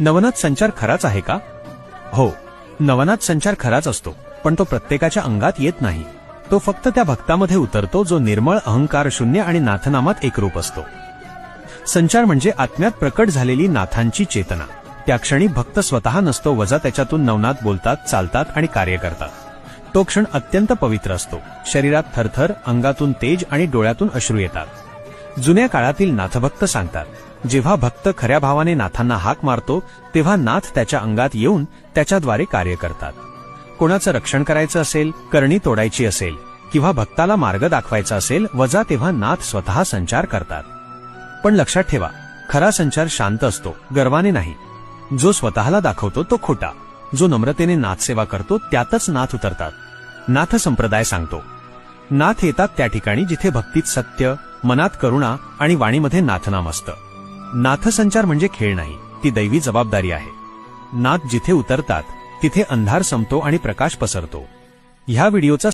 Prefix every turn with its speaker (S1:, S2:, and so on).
S1: नवनाथ संचार खराच आहे का? हो, नवनाथ संचार खराच असतो, पण तो प्रत्येकाच्या अंगात येत नाही. तो फक्त त्या भक्तामध्ये उतरतो जो निर्मळ, अहंकार शून्य आणि नाथनामात एकरूप असतो. संचार म्हणजे आत्म्यात प्रकट झालेली नाथांची चेतना. त्या क्षणी भक्त स्वतः नसतो, वजा त्याच्यातून नवनाथ बोलतात, चालतात आणि कार्य करतात. तो क्षण अत्यंत पवित्र असतो. शरीरात थरथर, अंगातून तेज आणि डोळ्यातून अश्रू येतात. जुन्या काळातील नाथभक्त सांगतात, जेव्हा भक्त खऱ्या भावाने नाथांना हाक मारतो तेव्हा नाथ त्याच्या अंगात येऊन त्याच्याद्वारे कार्य करतात. कोणाचं रक्षण करायचं असेल, करणी तोडायची असेल किंवा भक्ताला मार्ग दाखवायचा असेल, वजा तेव्हा नाथ स्वतः संचार करतात. पण लक्षात ठेवा, खरा संचार शांत असतो, गर्वाने नाही. जो स्वतःला दाखवतो तो खोटा. जो नम्रतेने नाथसेवा करतो त्यातच नाथ उतरतात. नाथ संप्रदाय सांगतो, नाथ येतात त्या ठिकाणी जिथे भक्तीत सत्य, मनात करुणा आणि वाणीमध्ये नाथनाम असतं. नाथसंचार म्हणजे खेळ नाही, ती दैवी जबाबदारी आहे. नाथ जिथे उतरतात तिथे अंधार संपतो आणि प्रकाश पसरतो. ह्या व्हिडिओचा